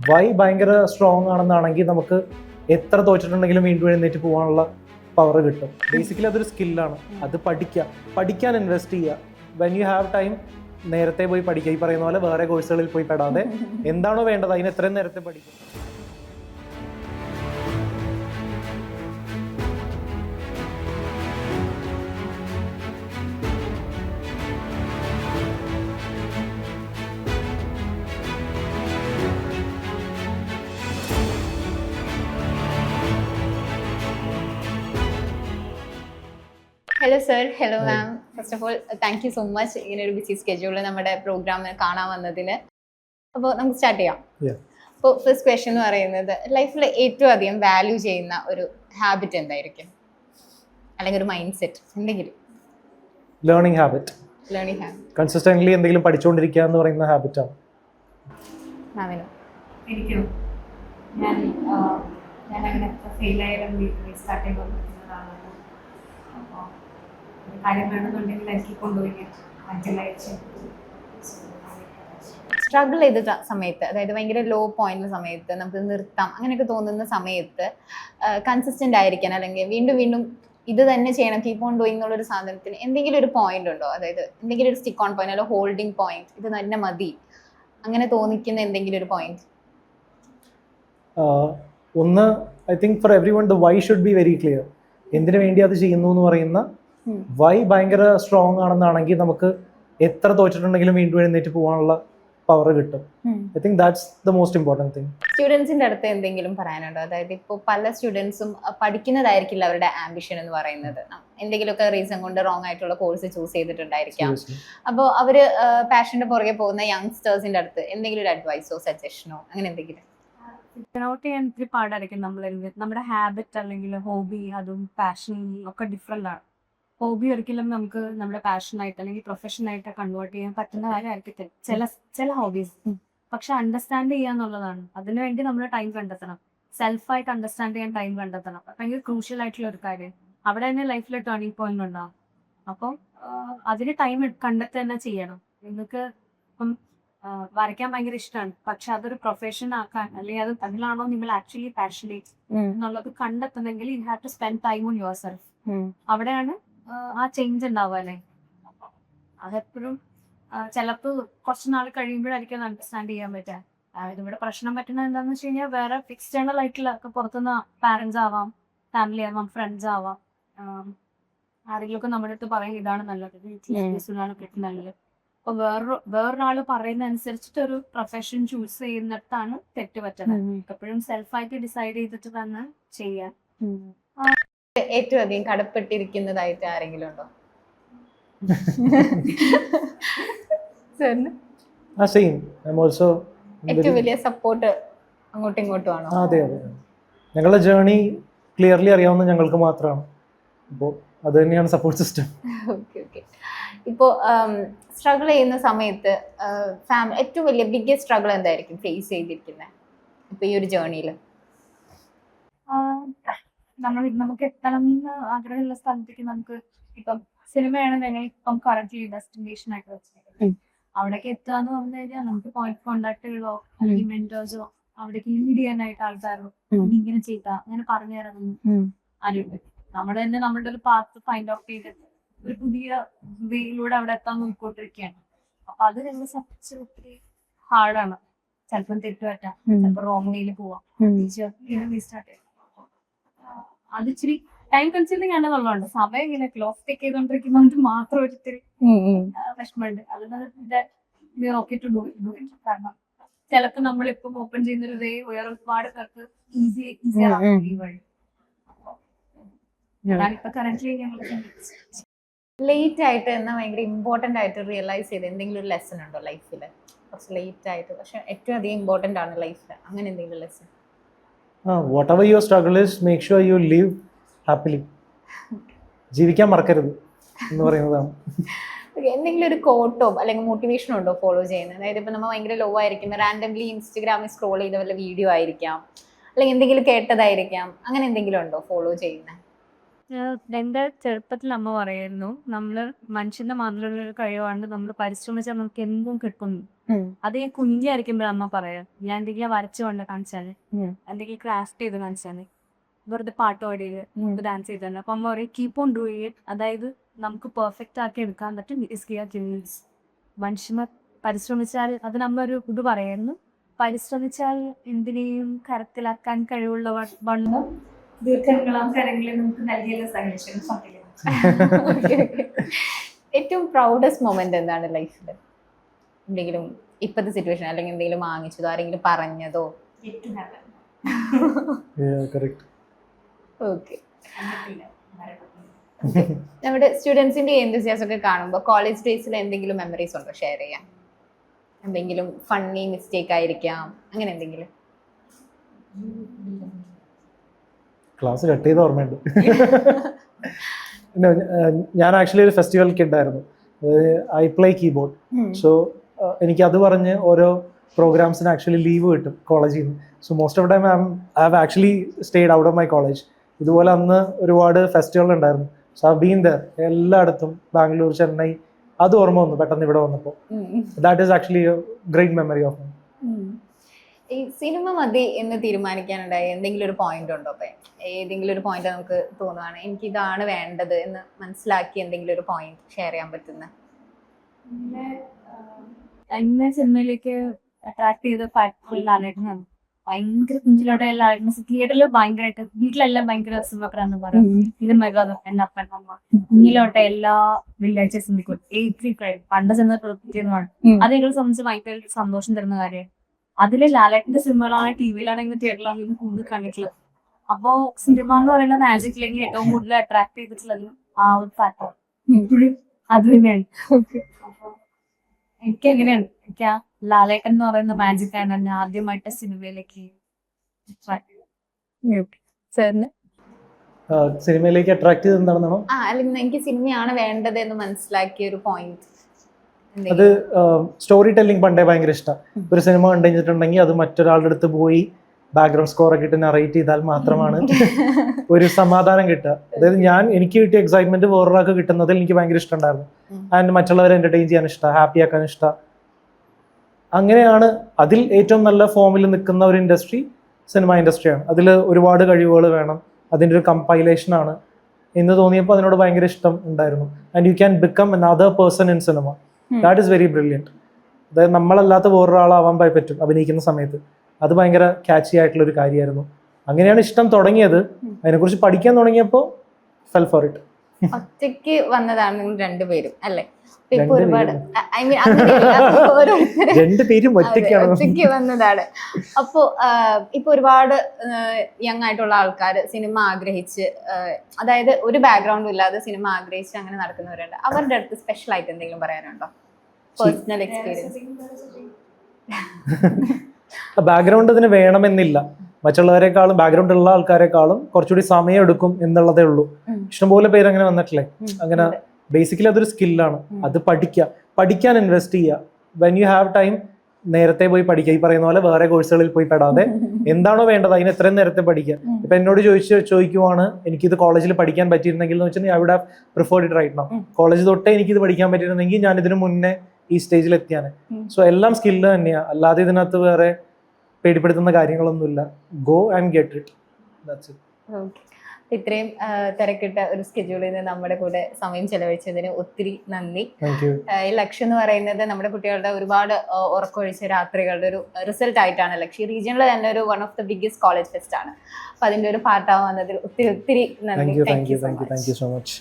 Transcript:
Y ഭയങ്കര strong ആണെന്നാണെങ്കിൽ നമുക്ക് എത്ര തോറ്റിട്ടുണ്ടെങ്കിലും വീണ്ടും എഴുന്നേറ്റ് പോകാനുള്ള പവർ കിട്ടും. ബേസിക്കലി അതൊരു സ്കില്ലാണ്. അത് പഠിക്കാൻ ഇൻവെസ്റ്റ് ചെയ്യുക. വെൻ യു ഹാവ് ടൈം നേരത്തെ പോയി പഠിക്കുക. ഈ പറയുന്ന പോലെ വേറെ കോഴ്സുകളിൽ പോയി പെടാതെ എന്താണോ വേണ്ടത് അതിന് എത്രയും നേരത്തെ പഠിക്കും. Hello sir, hello ma'am. First of all thank you so much ഇങ്ങനെ ഒരു ബിസി സ്കെഡ്യൂളിൽ നമ്മുടെ പ്രോഗ്രാമിന് കാണാൻ വന്നതിന്. അപ്പോൾ നമുക്ക് സ്റ്റാർട്ട് ചെയ്യാം. അപ്പോൾ ഫസ്റ്റ് ക്വസ്റ്റ്യൻ എന്ന് പറയുന്നത്, ലൈഫിൽ ഏറ്റവും അധികം വാല്യൂ ചെയ്യുന്ന ഒരു ഹാബിറ്റ് എന്തായിരിക്കും, അല്ലെങ്കിൽ ഒരു മൈൻഡ് സെറ്റ് എന്തെങ്കിലും? Learning habit. കൺസിസ്റ്റന്റ്ലി എന്തെങ്കിലും പഠിച്ചുകൊണ്ടിരിക്കുക എന്ന് പറയുന്ന ഹാബിറ്റാണ്. മാമിനോ? എനിക്കും ഞാൻ അങ്ങനെ ഫെയിലായാലും സ്റ്റാർട്ട് ചെയ്തുകൊണ്ടിരിക്കുന്നതാണ്. അപ്പോൾ ഒരു കാര്യം വേണമെന്നുണ്ടെങ്കിൽ എനിക്ക് കൊണ്ടുപോയി മറ്റുള്ളയച്ച് സ്ട്രഗിൾ ചെയ്ത സമയത്ത്, അതായത് ഭയങ്കര ലോ പോയിന്റിന്റെ സമയത്ത്, നമുക്ക് നിർത്താം അങ്ങനെയൊക്കെ തോന്നുന്ന സമയത്ത് കൺസിസ്റ്റന്റ് ആയിരിക്കാൻ, അല്ലെങ്കിൽ വീണ്ടും വീണ്ടും ഇത് തന്നെ ചെയ്യണം, കീപ്പ് ഓൺ ഡൂയിങ് എന്നുള്ളൊരു സാധനത്തിന് എന്തെങ്കിലും ഒരു പോയിന്റ് ഉണ്ടോ? അതായത് എന്തെങ്കിലും ഒരു സ്റ്റിക്ക് ഓൺ പോയിന്റ്, അല്ലെങ്കിൽ ഹോൾഡിംഗ് പോയിന്റ്, ഇത് തന്നെ മതി അങ്ങനെ തോന്നിക്കുന്ന എന്തെങ്കിലും ഒരു പോയിന്റ്? ഒന്ന്, I think for every one the why should be very clear. എന്തിനു വേണ്ടി അത് ചെയ്യുന്നു എന്ന് പറയുന്ന വൈ ഭയങ്കര സ്ട്രോങ് ആണെന്നാണെങ്കിൽ നമുക്ക് എത്ര തോറ്റിട്ടുണ്ടെങ്കിലും വീണ്ടും എഴുന്നേറ്റ് പോകാനുള്ള പവർ കിട്ടും. I think that's the most important thing. സ്റ്റുഡൻസിന്റെ അടുത്ത് എന്തെങ്കിലും പറയാനുണ്ടോ? അതായത് ഇപ്പോൾ പല സ്റ്റുഡൻസും പഠിക്കുന്നതായിരിക്കില്ല അവരുടെ ആംബിഷൻ എന്ന് പറയുന്നത്. എന്തെങ്കിലുമൊക്കെ റീസൺ കൊണ്ട് റോങ് ആയിട്ടുള്ള കോഴ്സ് ചൂസ് ചെയ്തിട്ടുണ്ടായിരിക്കാം. അപ്പോൾ അവര് പാഷന്റെ പുറകെ പോകുന്ന യങ്സ്റ്റേഴ്സിന്റെ അടുത്ത് എന്തെങ്കിലും ഒരു അഡ്വൈസോ സജഷനോ അങ്ങനെ എന്തെങ്കിലും? നോട്ട് ചെയ്യാൻ ഇത്തിരി പാടായിരിക്കും. നമ്മുടെ ഹാബിറ്റ് അല്ലെങ്കിൽ ഹോബി, അതും പാഷനും ഒക്കെ ഡിഫറെൻ്റ് ആണ്. ഹോബി ഒരിക്കലും നമുക്ക് നമ്മുടെ പാഷനായിട്ട് അല്ലെങ്കിൽ പ്രൊഫഷനായിട്ട് കൺവേർട്ട് ചെയ്യാൻ പറ്റുന്ന കാര്യമായിരിക്കും ചില ഹോബീസ്. പക്ഷെ അണ്ടർസ്റ്റാൻഡ് ചെയ്യുക എന്നുള്ളതാണ്. അതിനുവേണ്ടി നമ്മൾ ടൈം കണ്ടെത്തണം. സെൽഫായിട്ട് അണ്ടർസ്റ്റാൻഡ് ചെയ്യാൻ ടൈം കണ്ടെത്തണം. ഭയങ്കര ക്രൂഷ്യൽ ആയിട്ടുള്ള ഒരു കാര്യം. അവിടെ തന്നെ ലൈഫിൽ ടേണിംഗ് പോയിന്റ് ഉണ്ടാവും. അപ്പോൾ അതിന് ടൈം കണ്ടെത്തി തന്നെ ചെയ്യണം. നിങ്ങൾക്ക് ഇപ്പം വരയ്ക്കാൻ ഭയങ്കര ഇഷ്ടമാണ്, പക്ഷെ അതൊരു പ്രൊഫഷൻ ആക്കാൻ, അല്ലെങ്കിൽ അത് അതിലാണോ നിങ്ങൾ ആക്ച്വലി പാഷനേറ്റ് എന്നുള്ളത് കണ്ടെത്തുന്നെങ്കിൽ you have to spend time on yourself. അവിടെയാണ് ആ ചേഞ്ച് ഉണ്ടാവുക അല്ലേ. അതെപ്പോഴും ചിലപ്പോൾ കുറച്ച് നാൾ കഴിയുമ്പോഴായിരിക്കും അത് അണ്ടർസ്റ്റാൻഡ് ചെയ്യാൻ പറ്റുക. ഇവിടെ പ്രശ്നം പറ്റുന്നത് എന്താണെന്ന് വെച്ച് കഴിഞ്ഞാൽ, വേറെ എക്സ്റ്റേണൽ ആയിട്ടുള്ള പുറത്തുനിന്ന് പാരൻസ് ആവാം, ഫാമിലി ആവാം, ഫ്രണ്ട്സ് ആവാം, ആരെങ്കിലുമൊക്കെ നമ്മുടെ അടുത്ത് പറയും ഇതാണ് നല്ലത്, വീട്ടിലാണ് കിട്ടുന്നത്. അപ്പൊ വേറൊരാള് പറയുന്ന അനുസരിച്ചിട്ട് ഒരു പ്രൊഫഷൻ ചൂസ് ചെയ്യുന്നിടത്താണ് തെറ്റ് പറ്റുന്നത്. എപ്പോഴും സെൽഫായിട്ട് ഡിസൈഡ് ചെയ്തിട്ട് തന്നെ ചെയ്യാൻ. ഏറ്റവും അധികം കടപ്പെട്ടിരിക്കുന്നതായിട്ട് ആരെങ്കിലും ഉണ്ടോ? ഏറ്റവും വലിയ സപ്പോർട്ട് അങ്ങോട്ടും ഇങ്ങോട്ടും ആണോ? അതെ അതെ, ഞങ്ങളുടെ ജേർണി ക്ലിയർലി അറിയാവുന്ന ഞങ്ങൾക്ക് മാത്രമാണ്. അപ്പോൾ അത് തന്നെയാണ് സപ്പോർട്ട് സിസ്റ്റം. Okay okay. ഇപ്പോൾ സ്ട്രഗിൾ ചെയ്യുന്ന സമയത്ത് ഏറ്റവും വലിയ ബിഗ്ഗസ്റ്റ് സ്ട്രഗിൾ എന്തായിരിക്കും ഫേസ് ചെയ്തിരിക്കുന്നത് ഇപ്പൊ ഈ ഒരു ജേർണിയിൽ? നമുക്ക് എത്തണം എന്ന് ആഗ്രഹമുള്ള സ്ഥലത്തേക്ക് നമുക്ക് ഇപ്പം സിനിമയാണെന്നുണ്ടെങ്കിൽ ഇപ്പം കറക്റ്റ്ലി ഡെസ്റ്റിനേഷൻ ആയിട്ട് വെച്ചിട്ടുണ്ട്. അവിടേക്ക് എത്തുക എന്ന് പറഞ്ഞു കഴിഞ്ഞാൽ നമുക്ക് പോയിന്റ് കോണ്ടാക്റ്റുകളോ അല്ലെങ്കിൽ മെന്റേഴ്സോ അവിടേക്ക് ലീഡ് ചെയ്യാനായിട്ട് ആൾക്കാരോ ഇങ്ങനെ ചെയ്ത അങ്ങനെ പറഞ്ഞു തരാനൊന്നും ആരുണ്ട്. നമ്മൾ തന്നെ നമ്മളുടെ ഒരു പാത്ത് ഫൈൻഡ് ഔട്ട് ചെയ്തിട്ട് ഒരു പുതിയ വേയിലൂടെ അവിടെ എത്താൻ നോക്കിക്കൊണ്ടിരിക്കുകയാണ്. അപ്പൊ അത് ഞങ്ങൾ സംബന്ധിച്ച് ഒത്തിരി ഹാർഡാണ്. ചിലപ്പം തെറ്റുപറ്റാം, ചിലപ്പോൾ റോങ് വേയിൽ പോവാം, റീസ്റ്റാർട്ട് ചെയ്യാം. അത് ഇച്ചിരി ടൈം കൺസ്യൂമിങ് ആണെന്നുള്ളതുണ്ട്. സമയം ഇങ്ങനെ ക്ലോക്ക് ടേക്ക് ചെയ്തോണ്ടിരിക്കുന്നതുകൊണ്ട് മാത്രം ഒരിത്തിരി വിഷമമുണ്ട്. കാരണം ചിലപ്പോൾ നമ്മളിപ്പം ഓപ്പൺ ചെയ്യുന്നൊരു വേ വേറെ ഒരുപാട് പേർക്ക് ഈസിയാണ് ഈ വഴി. അതാണിപ്പോ കറന്റ്ലി ഞങ്ങൾ ലേറ്റ് ആയിട്ട് എന്നാൽ ഭയങ്കര ഇമ്പോർട്ടൻ്റ് ആയിട്ട് റിയലൈസ് ചെയ്ത് എന്തെങ്കിലും ഒരു ലെസൺ ഉണ്ടോ ലൈഫിൽ? കുറച്ച് ലേറ്റ് ആയിട്ട് പക്ഷെ ഏറ്റവും അധികം ഇമ്പോർട്ടൻ്റ് ആണ് ലൈഫിൽ, അങ്ങനെ എന്തെങ്കിലും lesson? whatever your struggle is, make sure you live happily. ജീവിക്കാൻ മറക്കരുത് എന്ന് പറയുന്നതാണ്. എന്തെങ്കിലും ഒരു കോട്ടോ അല്ലെങ്കിൽ മോട്ടിവേഷനോ ഉണ്ടോ ഫോളോ ചെയ്യുന്നത്? അതായത് ഇപ്പം നമ്മൾ ഭയങ്കര ലോ ആയിരിക്കും, റാൻഡംലി ഇൻസ്റ്റഗ്രാമിൽ സ്ക്രോൾ ചെയ്ത വല്ല വീഡിയോ ആയിരിക്കാം, അല്ലെങ്കിൽ എന്തെങ്കിലും കേട്ടതായിരിക്കാം, അങ്ങനെ എന്തെങ്കിലും ഉണ്ടോ ഫോളോ ചെയ്യുന്നത്? എൻ്റെ ചെറുപ്പത്തിൽ അമ്മ പറയായിരുന്നു നമ്മൾ മനുഷ്യന്റെ മാത്രമുള്ള ഒരു കഴിവാണ് നമ്മൾ പരിശ്രമിച്ചാൽ നമുക്ക് എന്തും കിട്ടുന്നു. അത് ഞാൻ കുഞ്ഞായിരിക്കുമ്പോൾ അമ്മ പറയാം, ഞാൻ എന്തെങ്കിലും വരച്ചു കൊണ്ട് കാണിച്ചാൽ, എന്തെങ്കിലും ക്രാഫ്റ്റ് ചെയ്ത് കാണിച്ചാൽ, വെറുതെ പാട്ട് പാടിയത് ഡാൻസ് ചെയ്താണ്. അപ്പൊ അമ്മ പറയും കീപ്പ് ഓൺ ഡൂയിങ് ഇറ്റ്. അതായത് നമുക്ക് പെർഫെക്റ്റ് ആക്കി എടുക്കാൻ പറ്റും. മനുഷ്യന്മാർ പരിശ്രമിച്ചാൽ, അത് നമ്മളൊരു ഇത് പറയായിരുന്നു, പരിശ്രമിച്ചാൽ എന്തിനേയും കരത്തിലാക്കാൻ കഴിവുള്ളവർ വണ്ണം ദീർഘങ്ങളാം കരങ്ങളെ നമുക്ക് നൽകിയുള്ള സന്ദേശം. ഏറ്റവും പ്രൗഡസ്റ്റ് മൊമെന്റ് എന്താണ് ലൈഫിൽ? എന്തെങ്കിലും ഇപ്പോഴത്തെ സിറ്റുവേഷൻ അല്ലെങ്കിൽ എന്തെങ്കിലും വാങ്ങിച്ചതോ ആരെങ്കിലും പറഞ്ഞതോ? ഓക്കെ, നമ്മുടെ സ്റ്റുഡൻസിന്റെ എന്തൂസിയാസം ഒക്കെ കാണുമ്പോൾ കോളേജ് ഡേയ്സിൽ എന്തെങ്കിലും മെമ്മറീസ് ഉണ്ടോ ഷെയർ ചെയ്യാൻ? എന്തെങ്കിലും ഫണ്ണി മിസ്റ്റേക്ക് ആയിരിക്കാം, അങ്ങനെ എന്തെങ്കിലും? ക്ലാസ് കട്ട് ചെയ്ത് ഓർമ്മയുണ്ട്. ഞാൻ ആക്ച്വലി ഒരു ഫെസ്റ്റിവൽ കിഡായിരുന്നു. I play keyboard. സോ എനിക്ക് അത് പറഞ്ഞ് ഓരോ പ്രോഗ്രാംസിന് ആക്ച്വലി ലീവ് കിട്ടും കോളേജിൽ നിന്ന്. So most of time I have actually stayed out of my college. ഇതുപോലെ അന്ന് ഒരുപാട് ഫെസ്റ്റിവൽ ഉണ്ടായിരുന്നു. സോ ഐ ബീൻ ദർ എല്ലായിടത്തും, ബാംഗ്ലൂർ, ചെന്നൈ. അത് ഓർമ്മ വന്നു പെട്ടെന്ന് ഇവിടെ വന്നപ്പോൾ. That is actually A great memory of my. ഈ സിനിമ മതി എന്ന് തീരുമാനിക്കാനുണ്ടായ എന്തെങ്കിലും ഒരു പോയിന്റ് ഉണ്ടോ? അപ്പൊ ഏതെങ്കിലും ഒരു പോയിന്റ് നമുക്ക് തോന്നുകയാണ് എനിക്ക് ഇതാണ് വേണ്ടത് എന്ന് മനസ്സിലാക്കി എന്തെങ്കിലും ഒരു പോയിന്റ് ഷെയർ ചെയ്യാൻ പറ്റുന്ന? എന്നെ സിനിമയിലേക്ക് അട്രാക്ട് ചെയ്ത ലാലേട്ടനാണ്. ഭയങ്കര കുഞ്ചിലോടെ എല്ലാവരും തിയേറ്ററിൽ ഭയങ്കരമായിട്ട്, വീട്ടിലെല്ലാം ഭയങ്കര സിനിമക്കാരാന്ന് പറയും. ഇത് മെഗാപ്പൻ കുഞ്ഞിലോട്ടെ എല്ലാ വെള്ളിയാഴ്ച പണ്ട് ചെന്ന് പ്രവർത്തിക്കുന്നതാണ്. അത് ഞങ്ങളെ സംബന്ധിച്ച് ഭയങ്കര സന്തോഷം തരുന്ന കാര്യമാണ്. അതില് ലാലേട്ടന്റെ സിനിമകളാണ് ടിവിയിലാണെങ്കിലും തിയേറ്ററിലാണെങ്കിലും കൂടുതൽ കണ്ടിട്ടുള്ളത്. അപ്പോ സിനിമ എന്ന് പറയുന്ന മാജിക്കിലേക്ക് ഏറ്റവും കൂടുതൽ അട്രാക്ട് ചെയ്തിട്ടുള്ളത് ആ ഒരു ഫാക്ടർ അത് തന്നെയാണ്. അപ്പൊ എനിക്ക് എങ്ങനെയാണ്, എനിക്ക് ആ ലാലേട്ടൻ എന്ന് പറയുന്ന മാജിക് ആണ് എന്നെ ആദ്യമായിട്ട് സിനിമയിലേക്ക് സിനിമയിലേക്ക് അട്രാക്ട് ചെയ്ത് എന്താണെന്നാണോ? അല്ലെങ്കിൽ എനിക്ക് സിനിമയാണ് വേണ്ടത് എന്ന് മനസ്സിലാക്കിയ ഒരു പോയിന്റ്? അത് സ്റ്റോറി ടെല്ലിംഗ് പണ്ടേ ഭയങ്കര ഇഷ്ടമാണ്. ഒരു സിനിമ കണ്ടു കഴിഞ്ഞിട്ടുണ്ടെങ്കിൽ അത് മറ്റൊരാളുടെ അടുത്ത് പോയി ബാക്ക്ഗ്രൗണ്ട് സ്കോർ ഒക്കെ ഇട്ട് നറേറ്റ് ചെയ്താൽ മാത്രമാണ് ഒരു സമാധാനം കിട്ടുക. അതായത് എനിക്ക് കിട്ടിയ എക്സൈറ്റ്മെന്റ് വേറൊരാൾക്ക് കിട്ടുന്നതിൽ എനിക്ക് ഭയങ്കര ഇഷ്ടമുണ്ടായിരുന്നു. ആൻഡ് മറ്റുള്ളവരെ എന്റർടൈൻ ചെയ്യാൻ ഇഷ്ടമാണ്, ഹാപ്പി ആക്കാൻ ഇഷ്ടമാണ്. അങ്ങനെയാണ് അതിൽ ഏറ്റവും നല്ല ഫോമിൽ നിൽക്കുന്ന ഒരു ഇൻഡസ്ട്രി സിനിമ ഇൻഡസ്ട്രിയാണ്. അതിൽ ഒരുപാട് കഴിവുകൾ വേണം, അതിൻ്റെ ഒരു കമ്പൈലേഷനാണ് എന്ന് തോന്നിയപ്പോൾ അതിനോട് ഭയങ്കര ഇഷ്ടം ഉണ്ടായിരുന്നു. And you can become another person in cinema. That is very brilliant. അതായത് നമ്മളല്ലാത്ത വേറൊരാളാവാൻ പറ്റും അഭിനയിക്കുന്ന സമയത്ത്. അത് ഭയങ്കര ക്യാച്ചി ആയിട്ടുള്ള ഒരു കാര്യമായിരുന്നു. അങ്ങനെയാണ് ഇഷ്ടം തുടങ്ങിയത്. അതിനെക്കുറിച്ച് പഠിക്കാൻ തുടങ്ങിയപ്പോൾ ഫെൽ ഫോർ ഇറ്റ്. ഒറ്റയ്ക്ക് വന്നതാണ് നിങ്ങൾ രണ്ടുപേരും അല്ലേ? രണ്ടുപേരും ഒറ്റയ്ക്ക് വന്നതാണ്. അപ്പോ ഇപ്പൊ ഒരുപാട് യങ് ആയിട്ടുള്ള ആൾക്കാർ സിനിമ ആഗ്രഹിച്ച്, അതായത് ഒരു ബാക്ക്ഗ്രൗണ്ടും ഇല്ലാതെ സിനിമ ആഗ്രഹിച്ച് അങ്ങനെ നടക്കുന്നവരുണ്ട്. അവരുടെ അടുത്ത് സ്പെഷ്യൽ ആയിട്ട് എന്തെങ്കിലും പറയാനുണ്ടോ? Personal experience. ബാക്ക്ഗ്രൗണ്ട് ഇതിന് വേണമെന്നില്ല. മറ്റുള്ളവരെക്കാളും ബാക്ക്ഗ്രൗണ്ട് ഉള്ള ആൾക്കാരെക്കാളും കുറച്ചുകൂടി സമയം എടുക്കും എന്നുള്ളതേ ഉള്ളൂ. ഇഷ്ടംപോലെ പേര് അങ്ങനെ വന്നിട്ടില്ലേ. അങ്ങനെ ബേസിക്കലി അതൊരു സ്കില്ലാണ്. അത് പഠിക്കാൻ ഇൻവെസ്റ്റ് ചെയ്യുക. വെൻ യു ഹാവ് ടൈം നേരത്തെ പോയി പഠിക്കുക. ഈ പറയുന്ന പോലെ വേറെ കോഴ്സുകളിൽ പോയി പെടാതെ എന്താണോ വേണ്ടത് അതിന് എത്രയും നേരത്തെ പഠിക്കുക. ഇപ്പൊ എന്നോട് ചോദിക്കുവാണ് എനിക്കിത് കോളേജിൽ പഠിക്കാൻ പറ്റിയിരുന്നെങ്കിൽ എന്ന് വെച്ചാൽ I would have preferred it right now. College തൊട്ടേ എനിക്കിത് പഠിക്കാൻ പറ്റിയിരുന്നെങ്കിൽ ഞാൻ ഇതിന് മുന്നേ ഈ സ്റ്റേജിൽ എത്തിയാണ്. സോ എല്ലാം സ്കില്ല് തന്നെയാണ്, അല്ലാതെ ഇതിനകത്ത് വേറെ പേടിപ്പെടുത്തുന്ന കാര്യങ്ങളൊന്നുമില്ല. Go and get it. That's it. ഇത്രയും തിരക്കിട്ട ഒരു സ്കെഡ്യൂളിൽ നിന്ന് നമ്മുടെ കൂടെ സമയം ചെലവഴിച്ചതിന് ഒത്തിരി നന്ദി. ഈ ലക്ഷ്യം എന്ന് പറയുന്നത് നമ്മുടെ കുട്ടികളുടെ ഒരുപാട് ഉറക്കമൊഴിച്ച രാത്രികളുടെ ഒരു റിസൾട്ട് ആയിട്ടാണ് ലക്ഷ്യം. റീജിയനിലെ തന്നെ ഒരു one of the biggest college fest ആണ്. അപ്പൊ അതിന്റെ ഒരു പാർട്ടാവാൻ വന്നതിൽ ഒത്തിരി നന്ദി. Thank you so much.